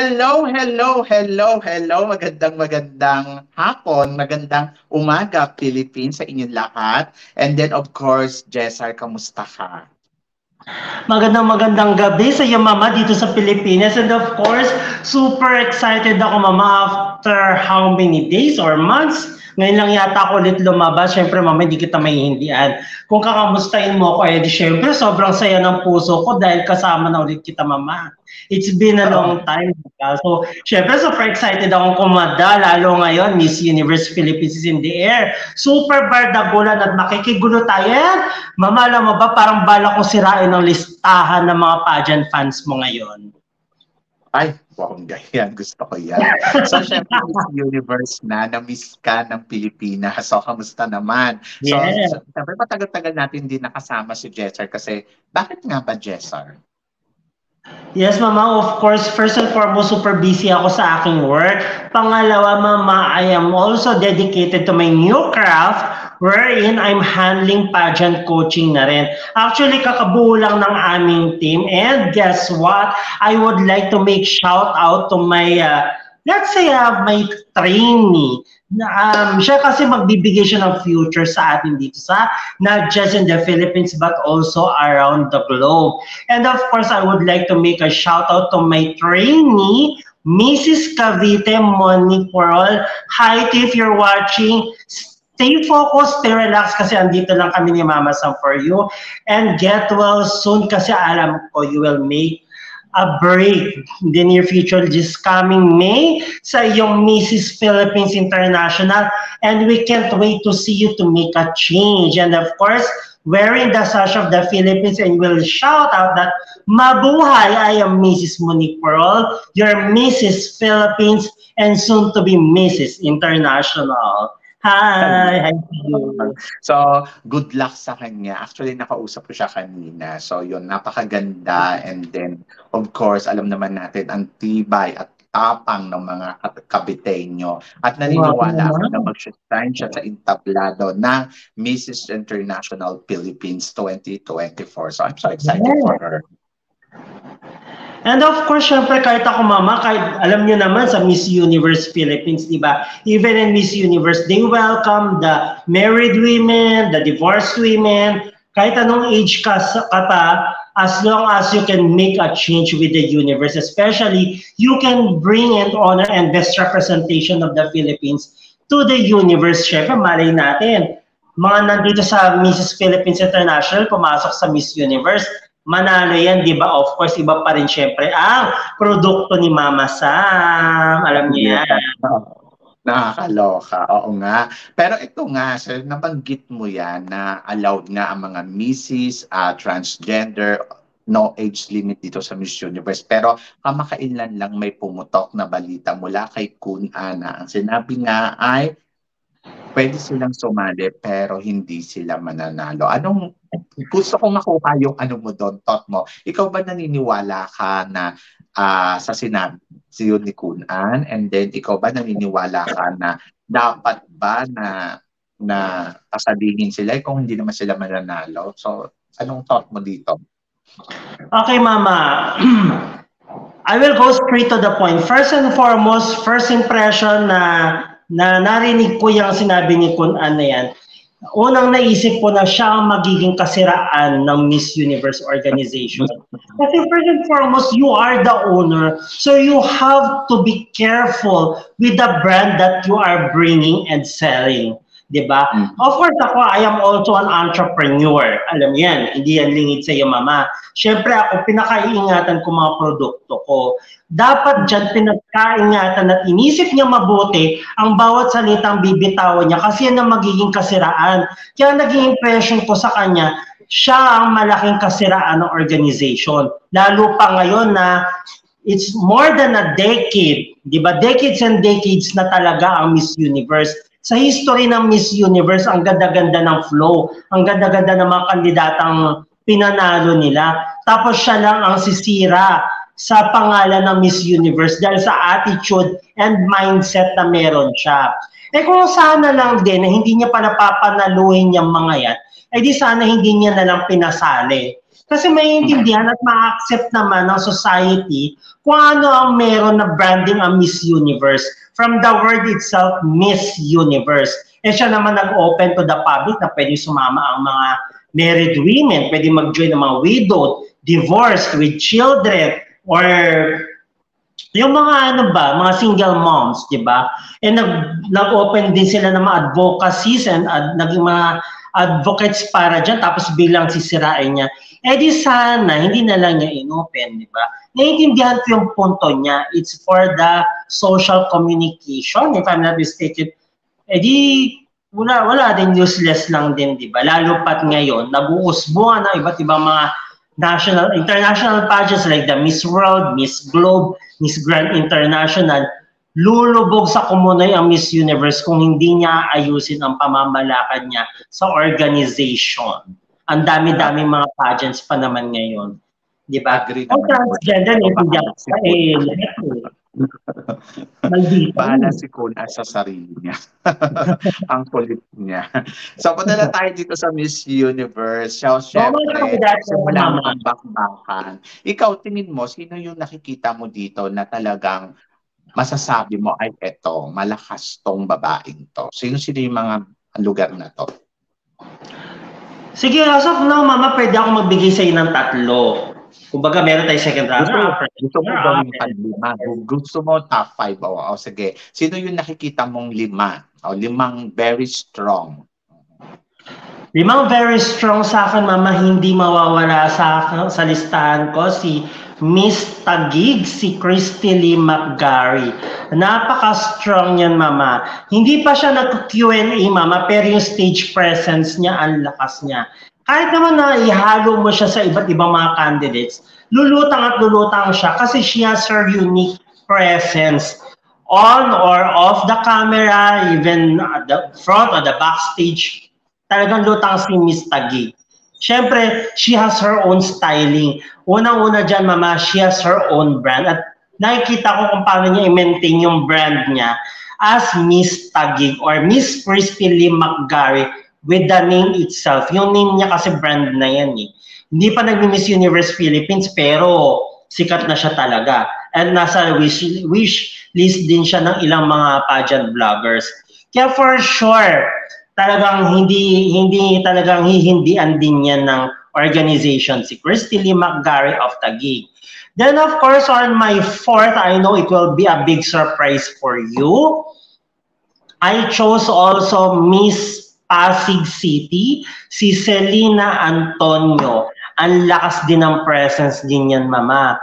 Hello, hello, hello, hello. Magandang hapon, magandang umaga, Philippines, sa inyong lahat. And then, of course, Jessar, kamusta ka? Magandang gabi sa iyo, Mama, dito sa Pilipinas. And of course, super excited ako, Mama, after how many days or months. Ngayon lang yata ako ulit lumabas. Siyempre, Mama, hindi kita maiintindihan. Kung kakamustahin mo ako, edi syempre, sobrang saya ng puso ko dahil kasama na ulit kita, Mama. It's been a long time. So, syempre, super excited akong kumada, lalo ngayon, Miss Universe Philippines is in the air. Super bardagulan at makikigulo tayo. Mama, alam mo ba, parang bala kong sirain ang listahan ng mga pageant fans mo ngayon. Ay, bongga yan. Gusto ko yan. So, syempre, Miss Universe na-miss ka ng Pilipinas. So, kamusta naman? So, Yes. syempre, matagal-tagal natin din nakasama si Jessar kasi bakit nga ba Jessar? Yes, Mama, of course, first and foremost, super busy ako sa aking work. Pangalawa, Mama, I am also dedicated to my new craft wherein I'm handling pageant coaching na rin. Actually, kakabuo lang ng aming team. And guess what? I would like to make shout out to my, let's say, my trainee. Siya kasi magbibigay siya ng future sa atin dito sa not just in the Philippines but also around the globe. And of course, I would like to make a shout out to my trainee, Mrs. Cavite Monique World. Hi, if you're watching. Stay focused, stay relaxed kasi andito lang kami ni Mama Sam for you. And get well soon kasi alam ko you will make a break in the near future this coming May sa iyong Mrs. Philippines International, and we can't wait to see you to make a change. And of course, wearing the sash of the Philippines, and we'll shout out that mabuhay, I am Mrs. Monique Pearl, your Mrs. Philippines, and soon to be Mrs. International. Hi! Hi to you. So, good luck sa kanya. Actually, nakausap ko siya kanina. So, yun, napakaganda. And then, of course, alam naman natin ang tibay at tapang ng mga kabitenyo. At naniniwala ako na mag-shine siya sa entablado ng Mrs. International Philippines 2024. So, I'm so excited for her. And of course, syempre, kahit ako, Mama, kahit alam nyo naman sa Miss Universe Philippines, di ba? Even in Miss Universe, they welcome the married women, the divorced women, kahit anong age ka pa, as long as you can make a change with the universe, especially you can bring and honor and best representation of the Philippines to the universe. Syempre, malay natin, mga nandito sa Mrs. Philippines International, pumasok sa Miss Universe, manalo yan, di ba? Of course, iba pa rin syempre ang produkto ni Mama Sam. Alam niyo yan. Nakakaloka, oo nga. Pero ito nga, sir, nabanggit mo yan na allowed nga ang mga Mrs. Transgender, no age limit dito sa Miss Universe. Pero kamakailan lang may pumutok na balita mula kay Kun Ana. Ang sinabi nga ay pwede silang sumali pero hindi sila mananalo. Gusto kong makuha yung ano mo doon, thought mo. Ikaw ba naniniwala ka na sa sinabi ni Kun An? And then ikaw ba naniniwala ka na dapat ba na pasabihin sila kung hindi naman sila mananalo? So, anong thought mo dito? Okay, Mama. I will go straight to the point. First and foremost, first impression na narinig ko yung sinabi ni Kun An na yan. Unang naisip ko na siya ang magiging kasiraan ng Miss Universe organization. Kasi first and foremost, you are the owner. So you have to be careful with the brand that you are bringing and selling. Diba? Of course, ako, I am also an entrepreneur. Alam yan, hindi yan lingid sa iyo, Mama. Siyempre ako, pinakaiingatan ko mga produkto ko. Dapat dyan pinagkaingatan at inisip niya mabuti ang bawat salitang bibitawan niya kasi yan ang magiging kasiraan. Kaya naging impression ko sa kanya, siya ang malaking kasiraan ng organization. Lalo pa ngayon na it's more than a decade. Diba? Decades and decades na talaga ang Miss Universe. Sa history ng Miss Universe, ang ganda-ganda ng flow, ang ganda-ganda ng mga kandidatang pinanalo nila. Tapos siya lang ang sisira sa pangalan ng Miss Universe dahil sa attitude and mindset na meron siya. Eh kung sana lang din na hindi niya pa napapanaluhin yung mga yan, eh di sana hindi niya na lang pinasali. Kasi maiintindihan at ma-accept naman ng society kung ano ang meron na branding ang Miss Universe. From the word itself, Miss Universe. Eh siya naman nag-open to the public na pwede sumama ang mga married women, pwede mag-join ng mga widowed, divorced, with children, or yung mga mga single moms, di ba? And nag-open din sila ng mga advocacies and naging mga advocates para dyan, tapos bilang sisirain niya. Eh di sana, hindi na lang niya in-open, di ba? Naiintindihan ko yung punto niya. It's for the social communication, if I'm not mistaken. Eh di, wala din, useless lang din, di ba? Lalo pat ngayon, nag-uusbuhan ng iba't ibang mga international pageants like the Miss World, Miss Globe, Miss Grand International. Lulubog sa kumunoy ang Miss Universe kung hindi niya ayusin ang pamamalakad niya sa organization. Ang dami-dami mga pageants pa naman ngayon. Di ba? Ang transgender, hindi bahala si Kuna sa sarili niya. Ang kulit niya. So, punta tayo dito sa Miss Universe. So, syempre, wala mga bakbakan. Ikaw, tingin mo, sino yung nakikita mo dito na talagang masasabi mo, ay eto, malakas tong babaeng to? Sino-sino yung mga lugar na to? Sige, as of now, Mama, pwede ako magbigay sa iyo ng 3. Kumbaga, meron tayo second runner. Gusto mo gawin pa 5. Gusto mo top 5. O sige. Sino yung nakikita mong 5? O 5 very strong. 5 very strong sa akin, Mama, hindi mawawala sa listahan ko. Si Miss Taguig, si Christy Lee McGarry. Napaka-strong yan, Mama. Hindi pa siya nag-Q&A, Mama, pero yung stage presence niya, ang lakas niya. Kahit naman na ihalo mo siya sa iba't ibang mga candidates, lulutang at lulutang siya kasi she has her unique presence on or off the camera, even at the front or the backstage. Talagang lutang si Miss Taguig. Siyempre, she has her own styling. Unang-una dyan, Mama, she has her own brand. At nakikita ko kung paano niya i-maintain yung brand niya as Miss Taguig or Miss Christy Lee McGarry with the name itself. Yung name niya kasi brand na yan eh. Hindi pa nag-Miss Universe Philippines pero sikat na siya talaga. And nasa wish list din siya ng ilang mga pageant vloggers. Kaya for sure, talagang hindi talagang hihindian din yan ng organization si Christy Lee McGarry of Taguig. Then of course on my 4th, I know it will be a big surprise for you. I chose also Miss Pasig City, si Selena Antonio. Ang lakas din ng presence din yan, Mama.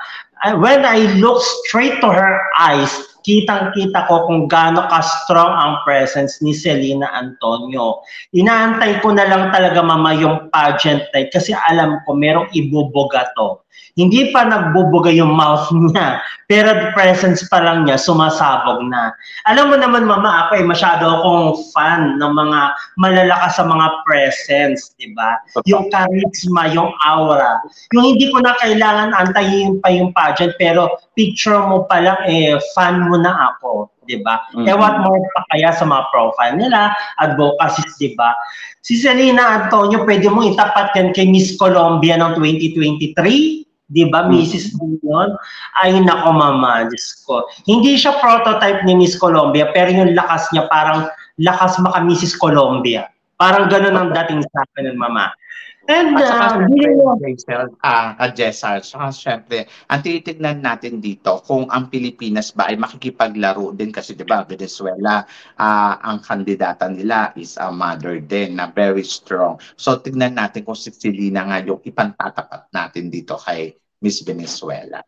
When I look straight to her eyes, kitang-kita ko kung gaano ka-strong ang presence ni Selena Antonio. Inaantay ko na lang talaga, Mama, yung pageant night kasi alam ko merong ibubuga to. Hindi pa nagbubuga yung mouth niya, pero the presence pa lang niya, sumasabog na. Alam mo naman, Mama, ako masyado akong fan ng mga malalakas sa mga presence, di ba? Yung charisma, yung aura. Yung hindi ko na kailangan antayin pa yung pageant, pero picture mo pa lang, fan mo na ako, di ba? What more pa kaya sa mga profile nila, advocacies, di ba? Si Selena Antonio, pwede mo itapat yan kay Miss Colombia ng 2023, di ba, Mrs. Dion? Ay, nako, Mama, Diyos ko. Hindi siya prototype ni Miss Colombia, pero yung lakas niya, parang lakas maka Mrs. Colombia. Parang ganun ang dating sa akin, Mama. And, Jessar, syempre, ang tinitignan natin dito, kung ang Pilipinas ba ay makikipaglaro din kasi, di ba, Venezuela, ang kandidata nila is a mother din na very strong. So, tignan natin kung si Selena nga yung ipantatapat natin dito kay Miss Venezuela.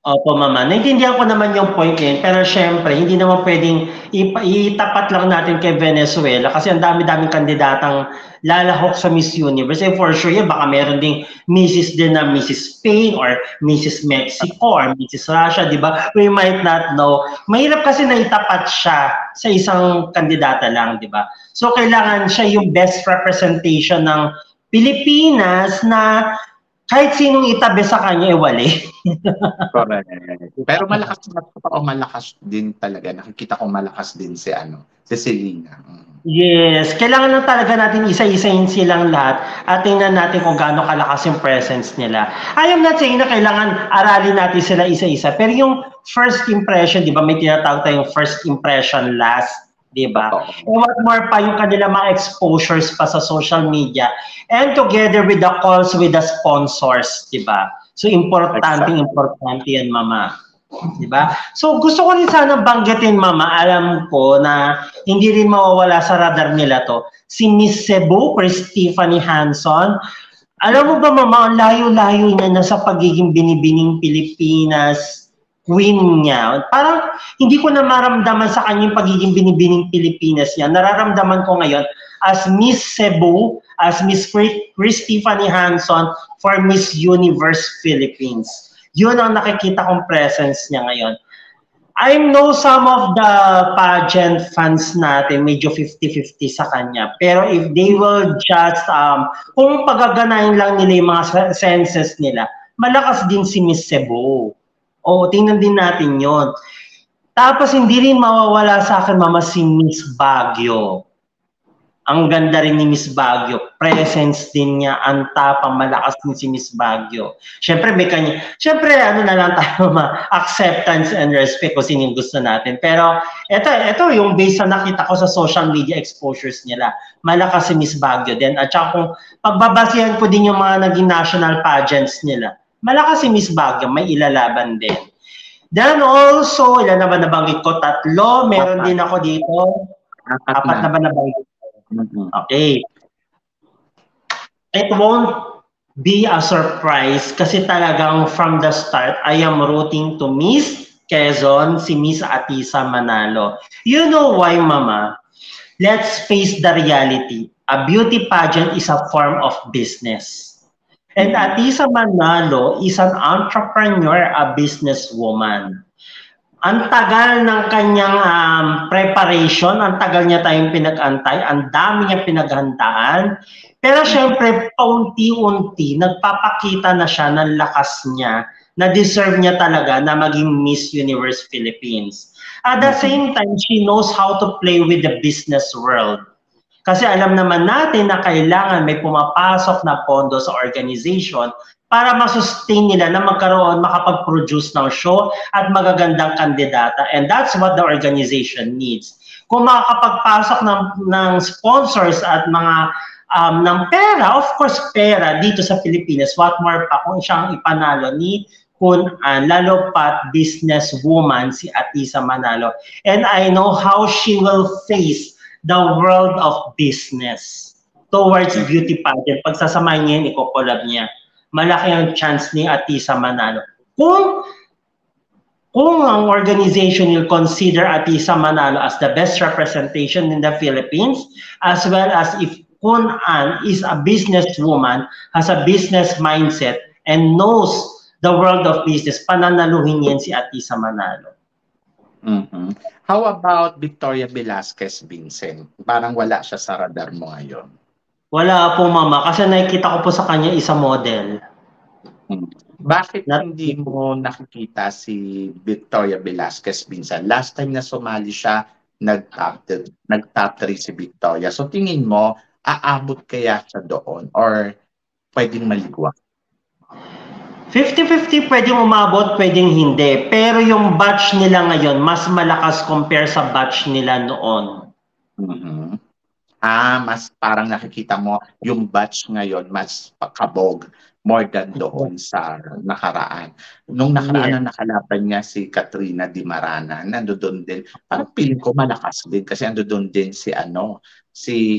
Opo, Mama. Naintindihan ko naman yung point yun, pero syempre, hindi naman pwedeng itapat lang natin kay Venezuela kasi ang dami-daming kandidatang lalahok sa Miss Universe. And for sure, baka meron ding Mrs. din na Mrs. Spain or Mrs. Mexico or Mrs. Russia, di ba? We might not know. Mahirap kasi na itapat siya sa isang kandidata lang, di ba? So, kailangan siya yung best representation ng Pilipinas na kahit sinong itabi sa kanya, wali. Correct. Pero malakas din talaga. Nakikita ko malakas din si Selena. Yes, kailangan lang talaga natin isa-isahin silang lahat at tingnan natin kung gaano kalakas yung presence nila. I am not saying na kailangan aralin natin sila isa-isa, pero yung first impression, di ba, may tinatawag tayong first impression last, di ba? And what more pa yung kanila mga exposures pa sa social media and together with the calls with the sponsors, di ba? So, importante yan, Mama. Diba? So gusto ko rin sana banggitin, Mama, alam ko na hindi rin mawawala sa radar nila to, si Miss Cebu, Chris Tiffany Hanson. Alam mo ba, Mama, ang layo-layo niya na sa pagiging binibining Pilipinas queen niya. Parang hindi ko na maramdaman sa kanya yung pagiging binibining Pilipinas niya. Nararamdaman ko ngayon as Miss Cebu, as Miss Chris Tiffany Hanson for Miss Universe Philippines. Yun ang nakikita kong presence niya ngayon. I know some of the pageant fans natin, medyo 50-50 sa kanya. Pero if they will just, kung pagaganahin lang nila yung mga senses nila, malakas din si Miss Cebu. O, tingnan din natin yon. Tapos hindi rin mawawala sa akin, Mama, si Miss Baguio. Ang ganda rin ni Miss Baguio. Presence din niya, ang tapang, malakas din si Miss Baguio. Siyempre, may kanya. Siyempre, ano na lang tayo, acceptance and respect kung sino yung gusto natin. Pero, ito yung base na nakita ko sa social media exposures nila. Malakas si Miss Baguio din. At saka kung pagbabasihan ko din yung mga naging national pageants nila, malakas si Miss Baguio, may ilalaban din. Then also, ilan na ba nabanggit ko? 3. Meron din ako dito. 4 na ba nabanggit? Okay. It won't be a surprise kasi talagang from the start, I am rooting to Miss Quezon, si Miss Atisa Manalo. You know why, Mama? Let's face the reality. A beauty pageant is a form of business. And Atisa Manalo is an entrepreneur, a businesswoman. Ang tagal ng kanyang preparation, ang tagal niya tayong pinag-antay, ang dami niya pinaghandaan. Pero syempre, paunti-unti, nagpapakita na siya ng lakas niya, na deserve niya talaga na maging Miss Universe Philippines. At the same time, she knows how to play with the business world. Kasi alam naman natin na kailangan may pumapasok na pondo sa organization para masustain nila na makapag-produce ng show at magagandang kandidata. And that's what the organization needs. Kung makakapagpasok ng sponsors at mga ng pera, of course pera dito sa Pilipinas, what more pa kung siyang ipanalo ni lalo pat businesswoman si Atisa Manalo. And I know how she will face the world of business towards beauty pageant. Pagsasamahin niya yun, iko-collab niya. Malaki ang chance ni Atisa Manalo. Kung ang organization will consider Atisa Manalo as the best representation in the Philippines, as well as if Kun An is a businesswoman, has a business mindset, and knows the world of business, pananaluhin yan si Atisa Manalo. How about Victoria Velasquez, Vincent? Parang wala siya sa radar mo ngayon. Wala po, Mama, kasi nakikita ko po sa kanya isa model. Bakit hindi mo nakikita si Victoria Velasquez, Vincent? Last time na sumali siya, nag-top 3 si Victoria. So tingin mo, aabot kaya siya doon or pwedeng maligwa? 50-50 pwedeng umabot, pwedeng hindi. Pero yung batch nila ngayon, mas malakas compare sa batch nila noon. Mas parang nakikita mo yung batch ngayon mas pakabog more than doon sa nakaraan. Nung nakaraan na nakalaban niya si Katrina Di Marana, nandoon din. Parang feeling ko malakas din kasi nandoon din si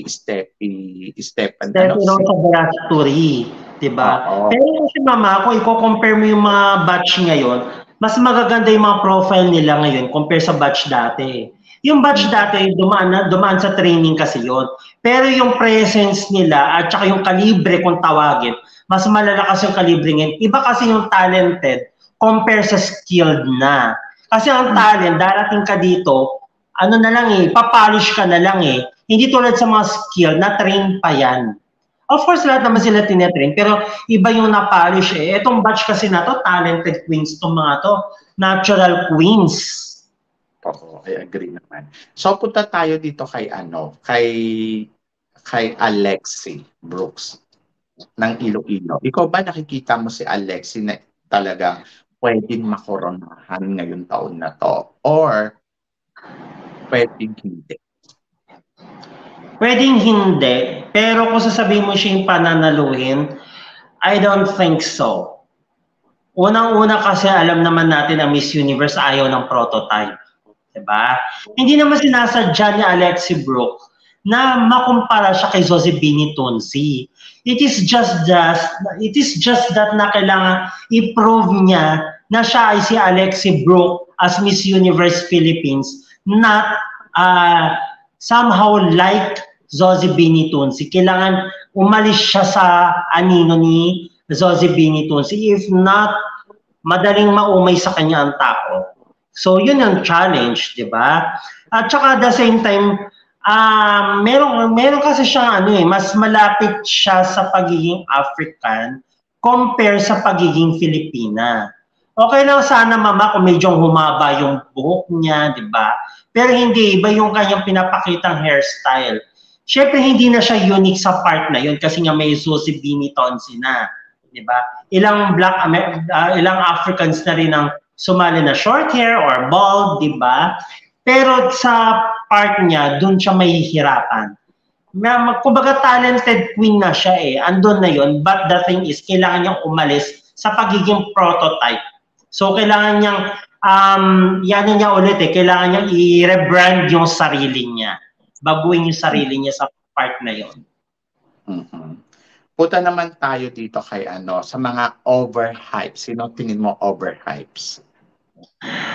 Stephen Verastori, diba? Pero kasi, Mama, kung i-compare mo yung mga batch ngayon, mas magaganda yung mga profile nila ngayon compare sa batch dati. Yung batch dati, dumaan sa training kasi yon. Pero yung presence nila at saka yung kalibre kung tawagin, mas malalakas yung kalibre ngayon. Iba kasi yung talented compare sa skilled na. Kasi ang talent, darating ka dito, papolish ka na lang eh. Hindi tulad sa mga skill, na-train pa yan. Of course, lahat naman sila tinetrain, pero iba yung na-polish eh. Itong batch kasi na to, talented queens tong mga to. Natural queens. Oo, I agree naman. So, punta tayo dito kay kay Alexi Brooks ng Iloilo. Ikaw ba nakikita mo si Alexi na talagang pwedeng makoronahan ngayong taon na to? Or pwedeng hindi? Pwedeng hindi, pero kung sasabihin mo siya yung pananaluhin, I don't think so. Unang-una kasi alam naman natin ang Miss Universe ayaw ng prototype. Diba? Hindi naman sinasadya ni Alexi Brooke na makumpara siya kay Zozibini Tunsi. It is just that na kailangan i-prove niya na siya ay si Alexi Brooke as Miss Universe Philippines, not somehow like Zozibini Tunsi. Kailangan umalis siya sa anino ni Zozibini Tunsi. If not, madaling maumay sa kanya ang tao. So, yun ang challenge, di ba? At saka at the same time, meron kasi siyang mas malapit siya sa pagiging African compare sa pagiging Filipina. Okay lang sana mama kung medyo humaba yung buhok niya, di ba? Pero hindi, iba yung kanyang pinapakitang hairstyle. Siyempre, hindi na siya unique sa part na yun kasi nga may Zozibini Tonsi na, di ba? Ilang Africans na rin ang sumali na short hair or bald, di ba? Pero sa part niya, dun siya mahihirapan. Kumbaga talented queen na siya eh, andun na yun, but the thing is, kailangan niyang umalis sa pagiging prototype. So, kailangan niyang, yan niya ulit eh, kailangan niyang i-rebrand yung sarili niya. Baguhin yung sarili niya sa part na yun. Punta naman tayo dito kay sa mga overhype. Sino tingin mo overhypes?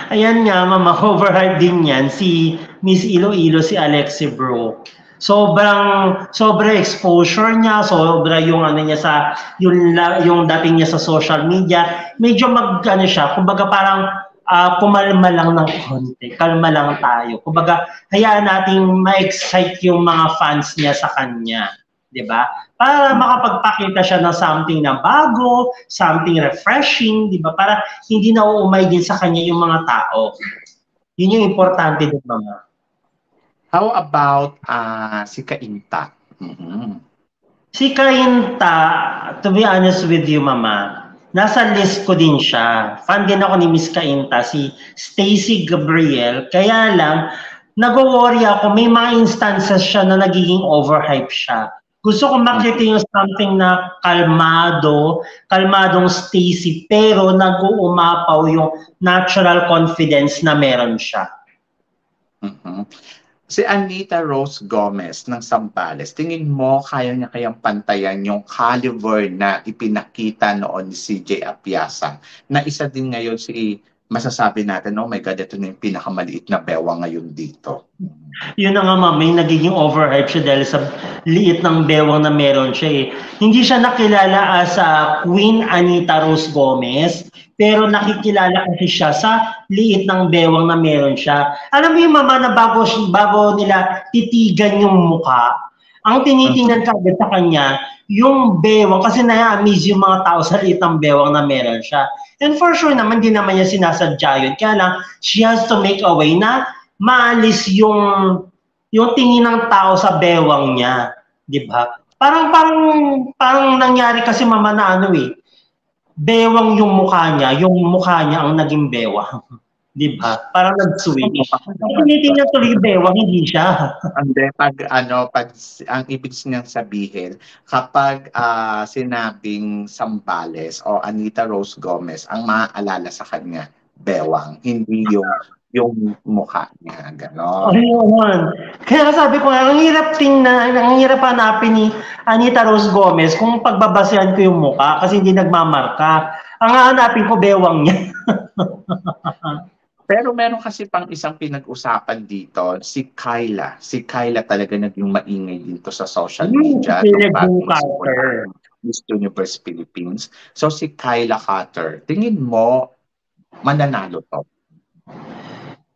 Ayan nga, mama, overhype din yan. Si Miss Iloilo, si Alexi Brooke. Sobra exposure niya, sobra yung niya sa yung dating niya sa social media. Medyo siya, kumbaga parang kumalma lang ng konti, kalma lang tayo. Kumbaga, hayaan nating ma-excite yung mga fans niya sa kanya, 'di ba? Para makapagpakita siya ng something na bago, something refreshing, 'di ba? Para hindi na uumay din sa kanya yung mga tao. Yun yung importante din, mama. How about si Kainta? Si Kainta, to be honest with you, mama, nasa list ko din siya. Fan din ako ni Miss Kainta, si Stacy Gabriel. Kaya lang, nag-worry ako, may mga instances siya na nagiging overhype siya. Gusto ko makita yung something na kalmadong Stacy, pero nag-uumapaw yung natural confidence na meron siya. Si Anita Rose Gomez ng Zambales, tingin mo kaya niya kayang pantayan yung caliber na ipinakita noon ni CJ Apiasa na isa din ngayon masasabi natin, oh my God, ito na yung pinakamaliit na bewang ngayon dito. Yun na nga may nagiging overhype siya dahil sa liit ng bewang na meron siya eh. Hindi siya nakilala as Queen Anita Rose Gomez, pero nakikilala kasi siya sa liit ng bewang na meron siya. Alam mo yung mama na bago nila titigan yung mukha, ang tinitingnan kagad sa kanya, yung bewang, kasi na-amaze yung mga tao sa liit ng bewang na meron siya. And for sure naman, di naman niya sinasadya yun. Kaya lang, she has to make a way na maalis yung tingin ng tao sa bewang niya. Di ba? Parang nangyari kasi mama na bewang yung mukha niya ang naging bewang. Di ba? Parang nag-switch. Tinitingnan tuloy yung bewang, hindi siya. Hindi, pag ang ibig niyang sabihin, kapag sinabing Zambales o Anita Rose Gomez, ang maaalala sa kanya, bewang, hindi yung mukha niya, gano'n. Ayun. Kaya sabi ko, ang hirap hanapin ni Anita Rose Gomez kung pagbabasehan ko yung mukha kasi hindi nagmamarka. Ang hanapin ko, bewang niya. Pero meron kasi pang isang pinag-usapan dito, si Kyla. Si Kyla talaga naging maingay dito sa social media. Miss Universe Philippines. So si Kyla Carter, tingin mo, mananalo to?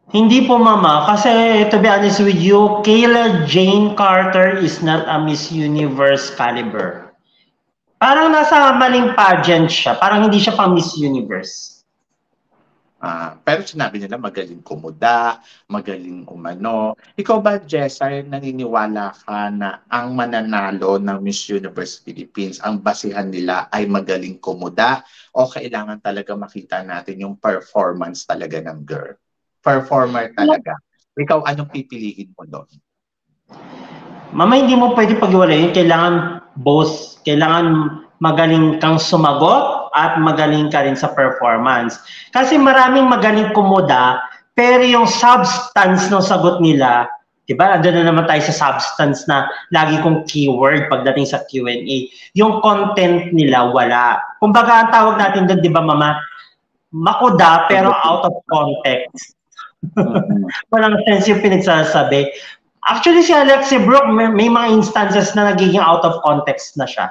Hindi po mama, kasi to be honest with you, Kayla Jane Carter is not a Miss Universe caliber. Parang nasa maling pageant siya. Parang hindi siya pang Miss Universe. Pero sinabi nila magaling kumuda, magaling umano. Ikaw ba, Jessa, naniniwala ka na ang mananalo ng Miss Universe Philippines, ang basihan nila ay magaling kumuda o kailangan talaga makita natin yung performance talaga ng girl? Performer talaga. Ikaw, anong pipiliin mo doon? Mama, hindi mo pwede pag-iwalayin. Kailangan both. Kailangan magaling kang sumagot at magaling ka rin sa performance. Kasi maraming magaling kumuda, pero yung substance ng sagot nila, diba? Andun na naman tayo sa substance na lagi kong keyword pagdating sa Q&A. Yung content nila, wala. Kumbaga, ang tawag natin doon, di ba, Mama? Makuda, pero out of context. Walang sense yung pinagsasabi. Actually, si Alexi Brooke, may mga instances na nagiging out of context na siya.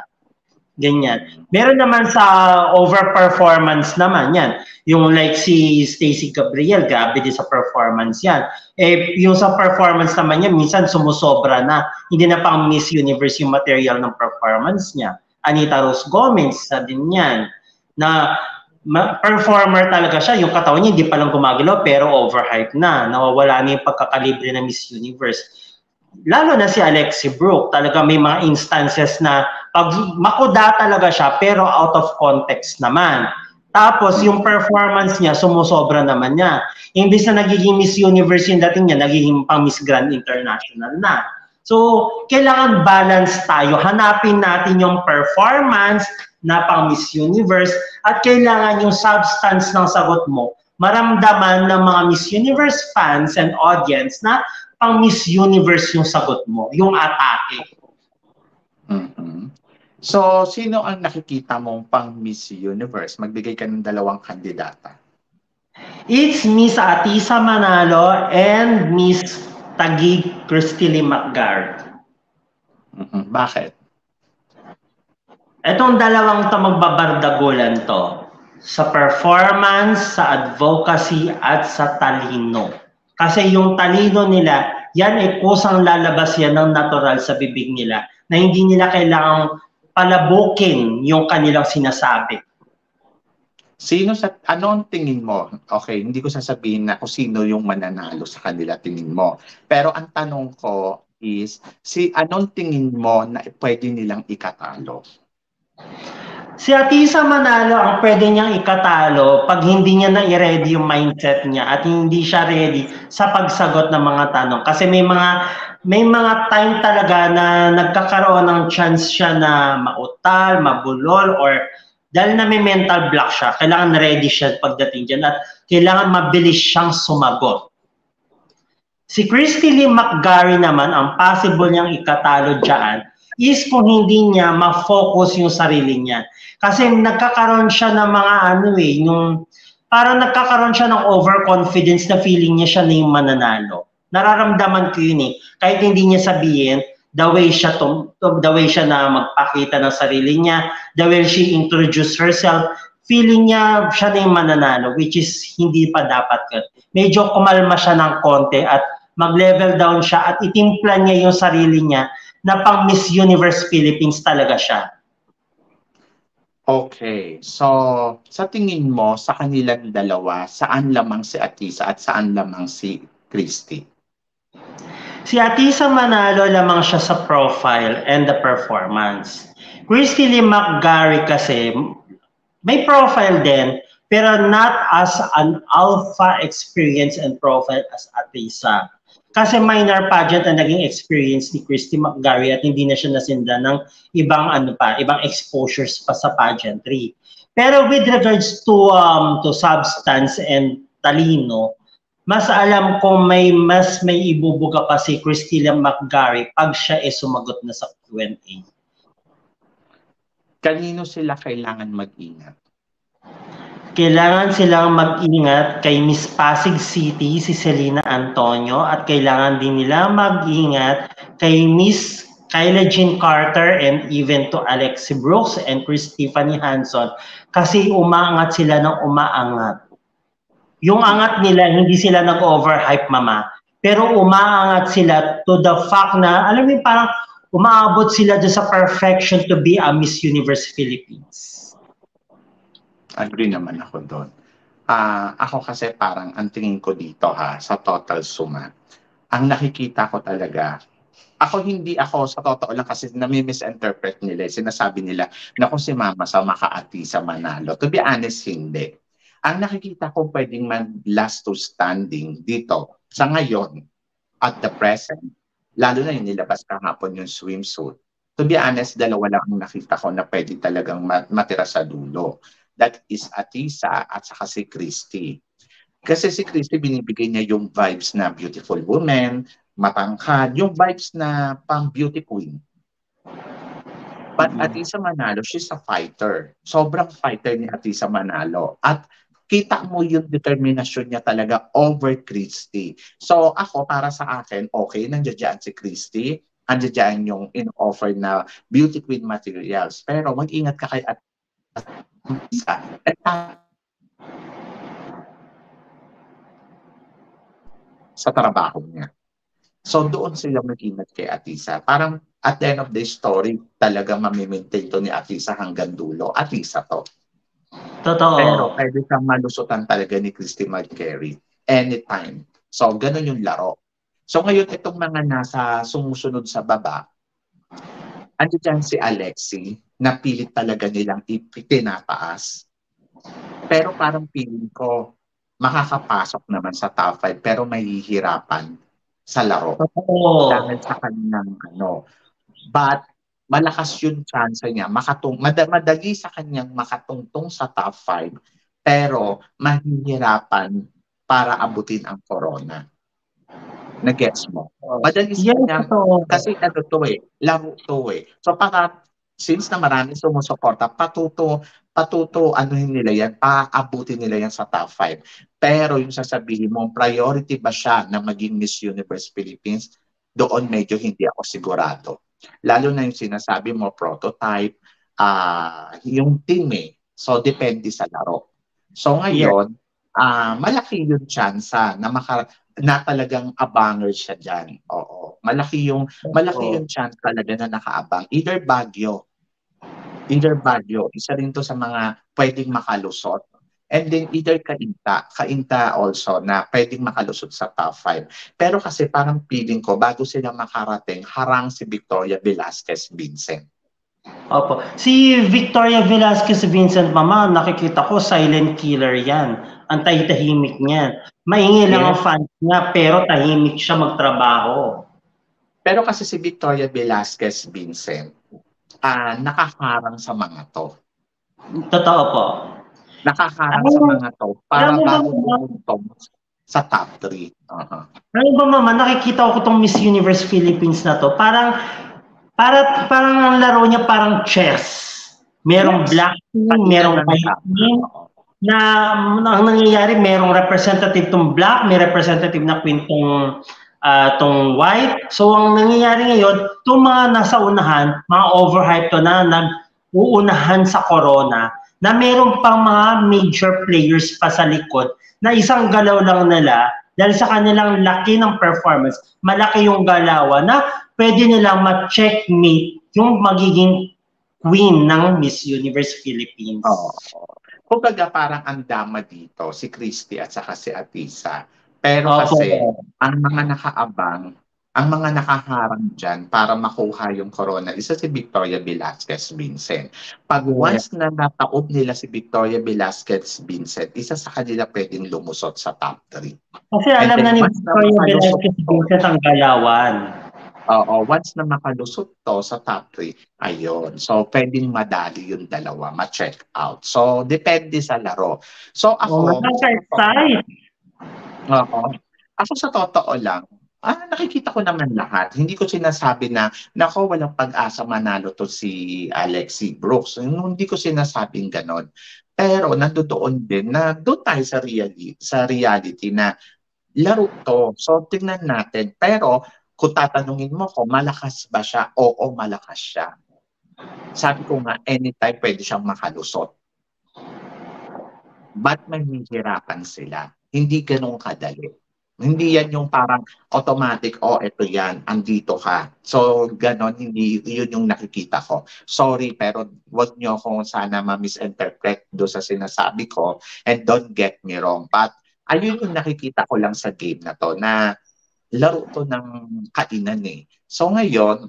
Ganyan. Meron naman sa overperformance naman yan. Yung like si Stacey Gabriel, grabe din sa performance yan. Yung sa performance naman niya, minsan sumusobra na. Hindi na pang Miss Universe yung material ng performance niya. Anita Rose Gomez, sa din yan. Na performer talaga siya. Yung katawan niya, hindi pa lang gumagalaw, pero overhype na. Nawawala na yung pagkakalibre ng Miss Universe. Lalo na si Alexi Brooke, talaga may mga instances na pag makuda talaga siya, pero out of context naman. Tapos yung performance niya, sumusobra naman niya. Imbis na nagiging Miss Universe yung dating niya, nagiging pang Miss Grand International na. So, kailangan balance tayo. Hanapin natin yung performance na pang Miss Universe at kailangan yung substance ng sagot mo maramdaman ng mga Miss Universe fans and audience na pang Miss Universe yung sagot mo, yung atake. So, sino ang nakikita mong pang Miss Universe? Magbigay ka ng dalawang kandidata. It's Miss Atisa Manalo and Miss Taguig Christine McGarry. Bakit? Etong dalawang to magbabardagulan to. Sa performance, sa advocacy, at sa talino. Kasi yung talino nila, yan ay kusang lalabas yan ng natural sa bibig nila na hindi nila kailangang palabukin yung kanilang sinasabi. Anong tingin mo? Okay, hindi ko sasabihin na kung sino yung mananalo sa kanila tingin mo. Pero ang tanong ko is, anong tingin mo na pwede nilang ikatalo? Si Atisa Manalo ang pwede niyang ikatalo pag hindi niya na-ready yung mindset niya at hindi siya ready sa pagsagot ng mga tanong. Kasi may mga time talaga na nagkakaroon ng chance siya na mautal, mabulol, or dahil na may mental block siya, kailangan ready siya pagdating dyan at kailangan mabilis siyang sumagot. Si Christine McGarry naman, ang possible niyang ikatalo dyan is kung hindi niya ma-focus yung sarili niya. Kasi nagkakaroon siya ng mga parang nagkakaroon siya ng overconfidence na feeling niya siya na yung mananalo. Nararamdaman ko yun eh. Kahit hindi niya sabihin, the way siya na magpakita ng sarili niya, the way she introduced herself, feeling niya siya na yung mananalo, which is hindi pa dapat yun. Medyo kumalma siya ng konti at mag-level down siya at itimpla niya yung sarili niya na pang Miss Universe Philippines talaga siya. Okay. So, sa tingin mo, sa kanilang dalawa, saan lamang si Atisa at saan lamang si Christy? Si Atisa Manalo lamang siya sa profile and the performance. Christine McGarry kasi, may profile din, pero not as an alpha experience and profile as Atisa. Kasi minor pageant ang naging experience ni Christine McGarry at hindi na siya nasinda ng ibang exposures pa sa pageantry. Pero with regards to substance and talino, mas alam ko mas may ibubuga pa si Christine McGarry pag siya sumagot na sa Q&A. Kanino sila kailangan mag-ingat? Kailangan silang mag-ingat kay Miss Pasig City, si Selena Antonio, at kailangan din nila mag-ingat kay Miss Kyla Jean Carter and even to Alexi Brooks and Chris Tiffany Hanson kasi umaangat sila ng umaangat. Yung angat nila, hindi sila nag-overhype, Mama, pero umaangat sila to the fact na, alam mo parang umaabot sila dyan sa perfection to be a Miss Universe Philippines. Agree naman ako doon. Ako kasi parang ang tingin ko dito sa total suma, ang nakikita ko talaga, hindi ako sa totoo lang kasi nami-misinterpret nila, sinasabi nila na kung si Mama sa makaati sa Manalo. To be honest, hindi. Ang nakikita ko pwedeng last to standing dito sa ngayon at the present, lalo na yung nilabas kahapon yung swimsuit. To be honest, dalawa lang ang nakita ko na pwede talagang matira sa dulo. That is Atisa at saka si Christy. Kasi si Christy binibigay niya yung vibes na beautiful woman, matangkad, yung vibes na pang beauty queen. But Atisa Manalo, she's a fighter. Sobrang fighter ni Atisa Manalo. At kita mo yung determinasyon niya talaga over Christy. So ako, para sa akin, okay, nandiyan si Christy, nandiyan yung in-offer na beauty queen materials. Pero mag-ingat ka kay Atisa. Sa trabaho niya. So doon sila mag-ingat kay Atisa. Parang at the end of the story, talaga mamimaintain to ni Atisa hanggang dulo. Atisa to. Totoo. Pero pwede kang malusutan talaga ni Christy McCary anytime. So ganun yung laro. So ngayon itong mga nasa sumusunod sa baba, andiyan si Alexi na pilit talaga nilang itinataas. Pero parang feeling ko, makakapasok naman sa top 5 pero mahihirapan sa laro. Totoo. Dahil sa kanyang but malakas yung chance niya madali sa kanyang makatungtong sa top 5 pero mahihirapan para abutin ang corona. Na-gets mo? Madali sa kanya kasi laro to So para since na marami sumusuporta, patuto anuhin nila yan, paabutin nila yan sa top 5. Pero yung sasabihin mo, priority ba siya na maging Miss Universe Philippines? Doon medyo hindi ako sigurado. Lalo na yung sinasabi mo, prototype, yung team So, depende sa laro. So, ngayon, malaki yung chance na talagang abanger siya dyan. Oo. Malaki yung chance talaga na nakaabang. Either Baguio. Isa rin to sa mga pwedeng makalusot. And then either Kainta also na pwedeng makalusot sa top 5. Pero kasi parang feeling ko, bago sila makarating, harang si Victoria Velasquez Vincent. Opo. Si Victoria Velasquez Vincent, Mama, nakikita ko silent killer yan. Ang tahimik niyan. Maingay lang ang fans niya, pero tahimik siya magtrabaho. Pero kasi si Victoria Velasquez Vincent, nakaharang sa mga to. Totoo po. Nakaharang sa mga to para bago tumutong sa top 3. Ano ba, Mama, nakikita ko itong Miss Universe Philippines na to. Parang ang laro niya parang chess. Merong black team, merong white team. Na ang nangyayari, merong representative tong black, may representative na queen tong white. So ang nangyayari ngayon, itong mga nasa unahan, mga overhyped to na nag-uunahan sa corona, na meron pang mga major players pa sa likod na isang galaw lang nila dahil sa kanilang laki ng performance, malaki yung galawan na pwede nilang ma-checkmate yung magiging queen ng Miss Universe Philippines. Kumbaga parang ang dama dito, si Christy at saka si Atisa. Pero kasi, ang mga nakaabang, ang mga nakaharang dyan para makuha yung corona, isa si Victoria Velasquez Vincent. Pag once na nataob nila si Victoria Velasquez Vincent, isa sa kanila pwedeng lumusot sa top 3. Kasi alam na ni Victoria Velasquez Vincent ang galawan. Once na makalusot to sa top 3, ayun. So, pwedeng madali yung dalawa, ma-check out. So, depende sa laro. So, ako... Ako sa totoo lang, nakikita ko naman lahat. Hindi ko sinasabi na, nako, walang pag-asa manalo to si Alexi Brooks. Hindi ko sinasabing ganon. Pero nandoon din na doon tayo sa reality na laro to. So, tingnan natin. Pero, kung tatanungin mo ko, malakas ba siya? Oo, malakas siya. Sabi ko nga, anytime pwede siyang makalusot. But mahihirapan sila. Hindi ganun kadali. Hindi yan yung parang automatic, oh, ito yan, andito ka. So, ganon, hindi yun yung nakikita ko. Sorry, pero wag nyo akong sana ma-misinterpret do sa sinasabi ko and don't get me wrong. But, ayun yung nakikita ko lang sa game na to, na laro to ng kainan eh. So ngayon,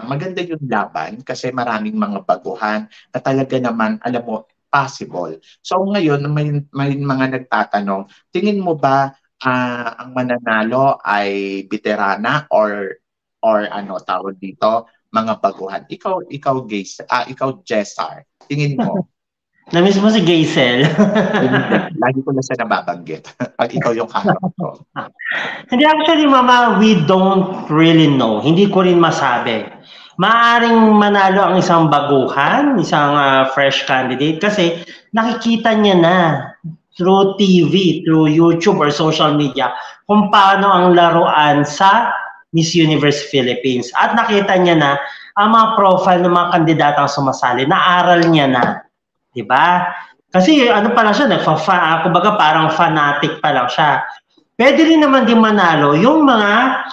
maganda yung laban kasi maraming mga baguhan na talaga naman, alam mo, possible. So ngayon, may mga nagtatanong, tingin mo ba ang mananalo ay veterana or ano tawag dito, mga baguhan? Ikaw Jessar, tingin mo? Na-miss mo si Gaisel. Hindi. Lagi ko na siya nababanggit. Pag ikaw yung harap ko. Hindi, actually, Mama, we don't really know. Hindi ko rin masabi. Maaring manalo ang isang baguhan, isang fresh candidate kasi nakikita niya na through TV, through YouTube or social media kung paano ang laruan sa Miss Universe Philippines. At nakita niya na ang mga profile ng mga kandidatang sumasali, naaral niya na. Diba? Kasi ano pa lang siya, kumbaga parang fanatic pa lang siya. Pwede rin naman din manalo yung mga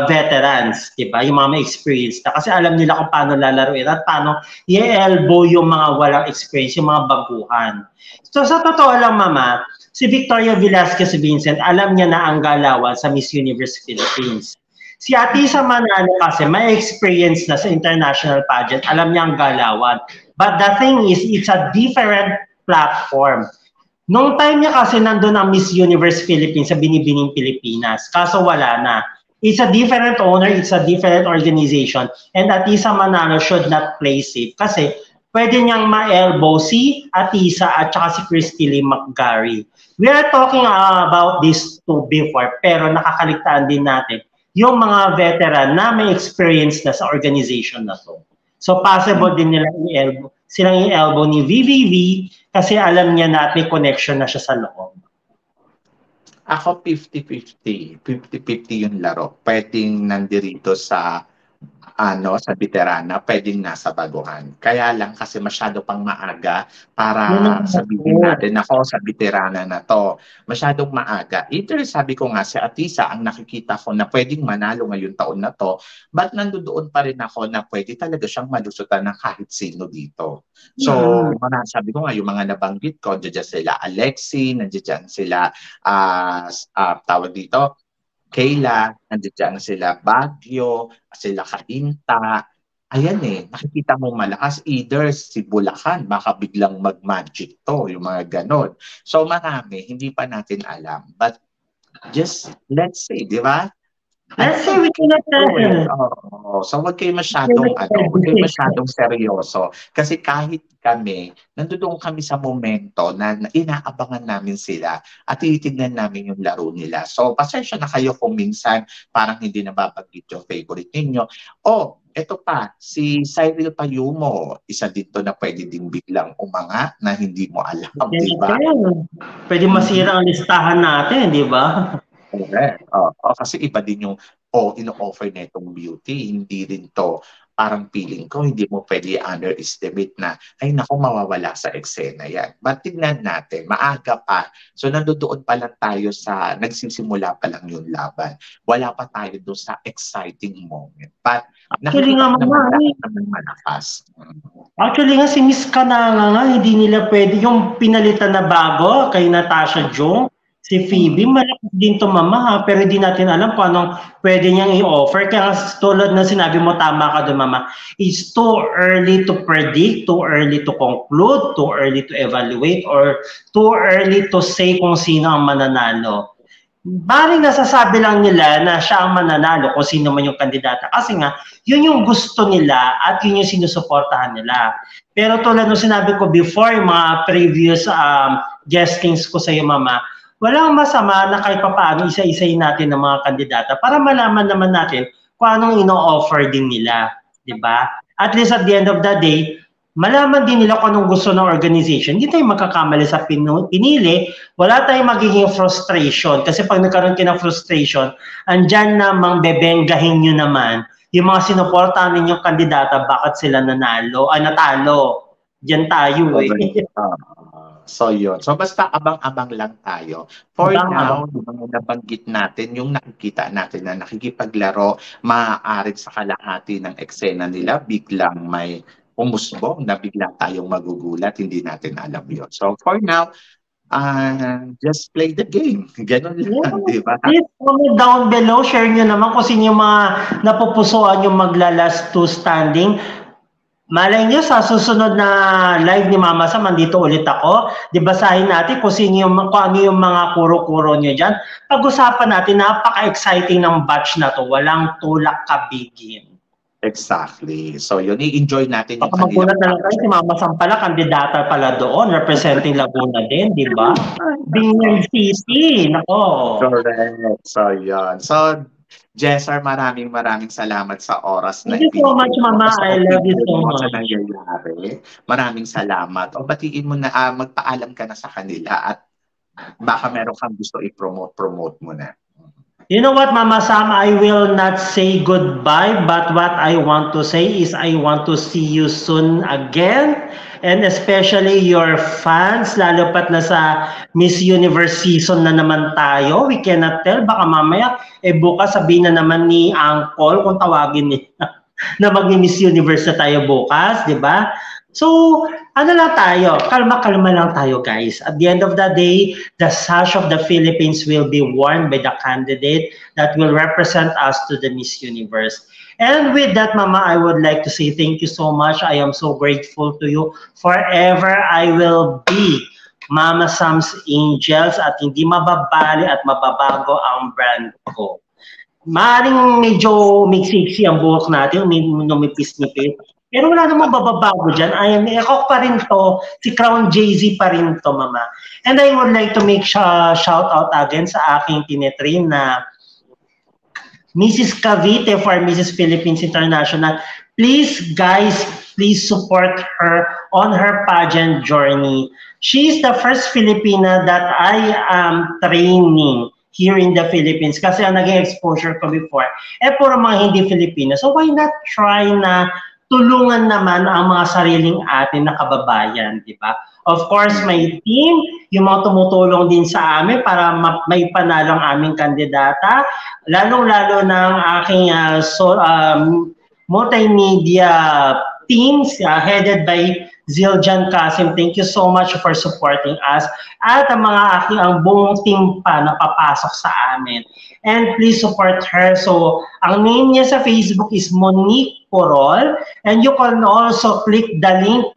veterans, diba? Yung mga may experience na. Kasi alam nila kung paano lalaruin at paano i-elbow yung mga walang experience, yung mga baguhan. So sa totoo lang, Mama, si Victoria Velasquez Vincent, alam niya na ang galawan sa Miss Universe Philippines. Si Atisa Manalo kasi may experience na sa international pageant, alam niya ang galawan. But the thing is, it's a different platform. Nung time niya kasi nandun ang Miss Universe Philippines sa Binibining Pilipinas, kaso wala na. It's a different owner, it's a different organization, and Atisa Manalo should not play safe kasi pwede niyang ma-elbow si Atisa at saka si Christy Lee McGarry. We are talking about these two before, pero nakakaligtaan din natin yung mga veteran na may experience na sa organization na to. So possible din nila silang i-elbow ni VVV kasi alam niya na may connection na siya sa loob. Ako 50-50. 50-50 yung laro. Pwedeng nandirito sa sa veterana, pwedeng nasa baguhan. Kaya lang kasi masyado pang maaga para sabihin natin ako sa veterana na to. Masyadong maaga. Either sabi ko nga si Atisa ang nakikita ko na pwedeng manalo ngayong taon na to, but nandoon pa rin ako na pwede talaga siyang malusutan ng kahit sino dito. So, sabi ko nga, yung mga nabanggit ko, nandiyan sila Alexi, nandiyan sila tawag dito, Kayla, nandiyan sila Baguio, sila Kainta. Ayan nakikita mo malakas. Either si Bulacan, baka biglang mag-magic to, yung mga ganon. So marami, hindi pa natin alam. But just, let's say, di ba? Let's say we cannot tell. So wag kayo masyadong seryoso. Kasi kahit kami, nandoon kami sa momento na inaabangan namin sila at titignan namin yung laro nila. So pasensya na kayo kung minsan parang hindi nababanggit yung favorite ninyo. Ito pa, si Cyril Payumo, isa dito na pwede din biglang umanga na hindi mo alam, di ba? Pwede masira ang listahan natin, di ba? Correct. Kasi iba din yung ino-offer na itong beauty. Hindi rin to, parang feeling ko, hindi mo pwede underestimate na, ay naku, mawawala sa eksena yan. But tignan natin, maaga pa. So nandoon pa lang tayo sa, nagsisimula pa lang yung laban. Wala pa tayo doon sa exciting moment. But nakikita naman malakas. Actually nga, si Miss Kananga nga, hindi nila pwede yung pinalitan na bago kay Natasha Jung. Si Phoebe, malakas din to, Mama, pero di natin alam paano pwede niyang i-offer. Kaya tulad na sinabi mo, tama ka doon, Mama. It's too early to predict, too early to conclude, too early to evaluate, or too early to say kung sino ang mananalo. Baring nasasabi lang nila na siya ang mananalo kung sino man yung kandidata. Kasi nga, yun yung gusto nila at yun yung sinusuportahan nila. Pero tulad nung sinabi ko before, yung mga previous guestings ko sa iyo, Mama, walang masama na kahit papaano isa-isayin natin ng mga kandidata para malaman naman natin kung anong ino-offer din nila, di ba? At least at the end of the day, malaman din nila kung anong gusto ng organization. Hindi tayo magkakamali sa pinili, wala tayong magiging frustration. Kasi pag nagkaroon kayo ng frustration, andyan namang bebenggahin nyo naman yung mga sinuportahan ninyong kandidata, bakit sila natalo. Diyan tayo So yun. So basta abang-abang lang tayo. For Abang-abang. now, yung mga nabanggit natin, yung nakikita natin na nakikipaglaro, maaaring sa kalahati ng eksena nila, biglang may umusbong na bigla tayong magugulat, hindi natin alam yun. So for now, just play the game. Ganun Yeah, lang, di ba? please comment down below. Share nyo naman kung sino yung mga napupusuan yung magla-last two standing. Malay nyo, sa susunod na live ni Mama Sam, andito ulit ako. Di basahin natin kung kung ano yung mga kuro-kuro nyo dyan. Pag-usapan natin, napaka-exciting ng batch na to. Walang tulak kabigin. Exactly. So yun, i-enjoy natin yung Baka kanilang magulat na lang kayo, si Mama Sam pala, kandidata pala doon, representing Laguna din, di ba? Binyan City, nako. correct. So yun. So Jessar, maraming salamat sa oras na Thank you so much, ibinigay mo Mama. sa I love you opinion so mo sa much. nangyayari. Maraming salamat. O batiin mo na, magpaalam ka na sa kanila at baka meron kang gusto i-promote mo na. You know what, Mama Sam, I will not say goodbye, but what I want to say is I want to see you soon again. And especially your fans, lalo pat na sa Miss Universe season na naman tayo. We cannot tell, baka mamaya, bukas sabihin na naman ni Uncle kung tawagin niya na mag-Miss Universe na tayo bukas, di ba? So, ano lang tayo, kalma-kalma lang tayo guys. At the end of the day, the sash of the Philippines will be worn by the candidate that will represent us to the Miss Universe. And with that, Mama, I would like to say thank you so much. I am so grateful to you. Forever, I will be Mama Sam's Angels at hindi mababali at mababago ang brand ko. Maaring medyo mixiksi ang buhok natin, numipis-nipis. Pero wala namang bababago dyan. Ako pa rin to, si Crown Jay-Z pa rin to, Mama. And I would like to make shout out again sa aking tinetrain na Mrs. Cavite for Mrs. Philippines International. Please, guys, please support her on her pageant journey. She is the first Filipina that I am training here in the Philippines kasi ang naging exposure ko before, puro mga hindi Filipino. So why not try na tulungan naman ang mga sariling atin na kababayan, di ba? Of course, my team, yung mga tumutulong din sa amin para may panalo ang aming kandidata, lalong-lalo ng aking multimedia teams headed by Zildjian Kasim. Thank you so much for supporting us. At ang buong team pa na papasok sa amin. And please support her. So, ang name niya sa Facebook is Monique Porol. And you can also click the link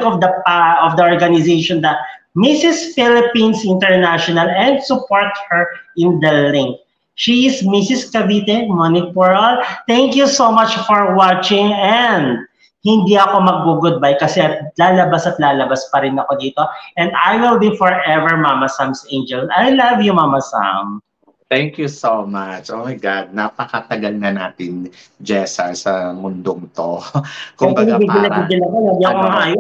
of the organization, the Mrs. Philippines International, and support her in the link. She is Mrs. Cavite, Monique Porol. Thank you so much for watching, and hindi ako mag-goodbye kasi lalabas pa rin ako dito. And I will be forever Mama Sam's Angel. I love you, Mama Sam. Thank you so much. Oh my God, napakatagal na natin, Jessa, sa mundong to. Kumbaga parang,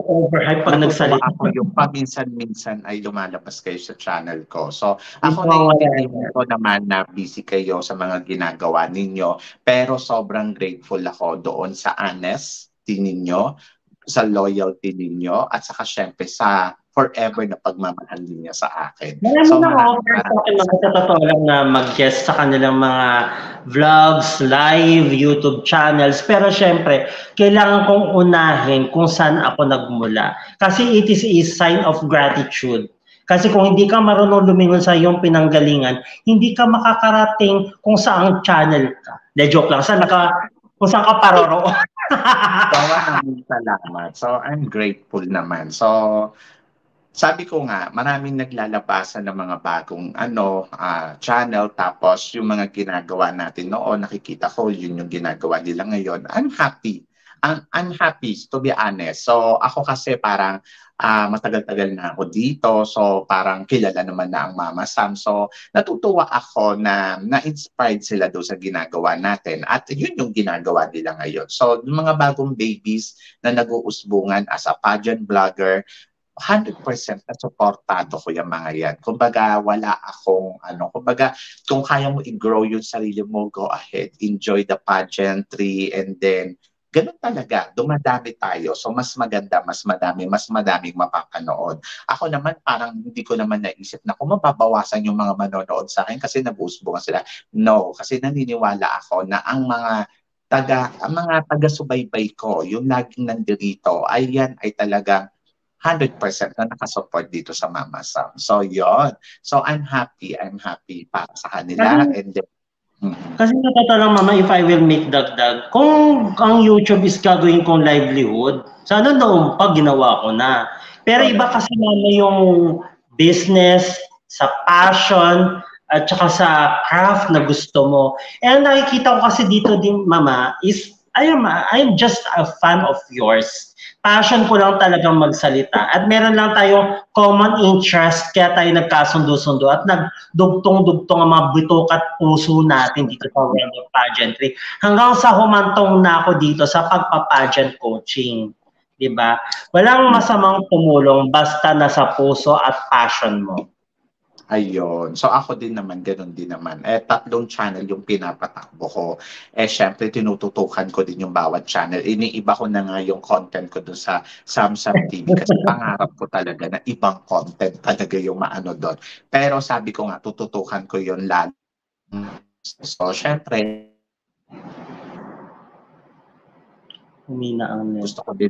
overhype pag nagsalita. Ako yung paminsan-minsan ay lumalabas kayo sa channel ko. So, ako naiintindihan ko naman na busy kayo sa mga ginagawa ninyo, pero sobrang grateful ako doon sa honesty ninyo, sa loyalty ninyo, at saka syempre sa forever na pagmamahal niya sa akin. Marami na offer sa akin mga sa totoo lang na mag-guest sa kanilang mga vlogs, live, YouTube channels. Pero syempre, kailangan kong unahin kung saan ako nagmula. Kasi it is a sign of gratitude. Kasi kung hindi ka marunong lumingon sa iyong pinanggalingan, hindi ka makakarating kung saang channel ka. De joke lang, kung saan ka paroro. So, maraming salamat. So, I'm grateful naman. So, sabi ko nga, maraming naglalabasan ng mga bagong channel, tapos yung mga ginagawa natin noon, nakikita ko yun yung ginagawa nila ngayon. I'm happy. I'm happy, to be honest. So ako kasi parang matagal-tagal na ako dito, so parang kilala naman na ang Mama Sam. So natutuwa ako na na-inspired sila doon sa ginagawa natin, at yun yung ginagawa nila ngayon. So yung mga bagong babies na nag-uusbungan as a pageant vlogger, 100% na supportado ko yung mga yan. Kumbaga, wala akong kumbaga, kung kaya mo i-grow yung sarili mo, go ahead, enjoy the pageantry, and then ganun talaga, dumadami tayo. So mas maganda, mas madaming mapapanood. Ako naman parang hindi ko naman naisip na kung mababawasan yung mga manonood sa akin kasi nag-uusbong sila. No, kasi naniniwala ako na ang mga taga-subaybay ko, yung laging nandirito, ay yan ay talagang 100% na nakasupport dito sa Mama Sam. So, yon. So, I'm happy para sa kanila. And then, kasi sa totoo lang, Mama, if I will make dagdag, kung ang YouTube is gagawin kong livelihood, sana noong pag ginawa ko na. Pero iba kasi Mama yung business, sa passion, at saka sa craft na gusto mo. And nakikita ko kasi dito din, Mama, is I am just a fan of yours. Passion ko lang talagang magsalita. At meron lang tayong common interest, kaya tayo nagkasundo-sundo at nagdugtong-dugtong ang mga butok at puso natin dito sa world of pageantry. Hanggang sa humantong na ako dito sa pagpa-pageant coaching. Diba? Walang masamang tumulong basta nasa puso at passion mo. Ayun. So ako din naman, ganun din naman. 3 channel yung pinapatakbo ko. Syempre, tinututukan ko din yung bawat channel. Iniiba ko na nga yung content ko dun sa Samsam TV kasi pangarap ko talaga na ibang content talaga yung maano doon. Pero sabi ko nga, tututukan ko yun lalo. So, syempre, humina ang gusto ko din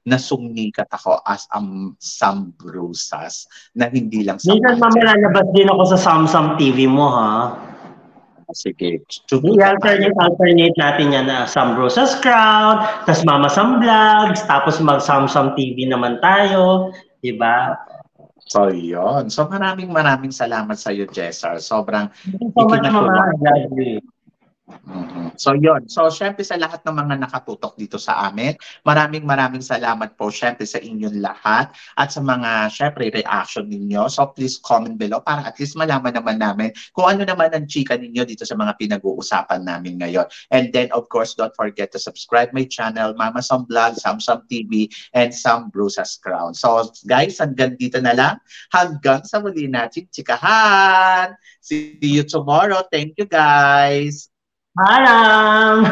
na sumikat ako as Sam Brusas na hindi lang sa minsan mamalalabas din ako sa Samsam TV mo, ha? Sige. I-alternate natin yan na Sam Brusas Crown, tas Mama Sam Vlogs, tapos mag-Samsam TV naman tayo, di ba? So, yun. So, maraming salamat sa iyo, Jessar. Sobrang Thank you so much, Mama. I love you. So yun. So syempre sa lahat ng mga nakatutok dito sa amin, maraming salamat po syempre sa inyong lahat at sa mga syempre reaction ninyo. So please comment below para at least malaman naman namin kung ano naman ang chika ninyo dito sa mga pinag-uusapan namin ngayon. And then of course, don't forget to subscribe my channel, Mama Sam Vlog, Samsam TV, and Sam Brusas Crown. So guys, hanggang dito na lang. Hanggang sa muli natin chikahan. See you tomorrow. Thank you guys. Paalam!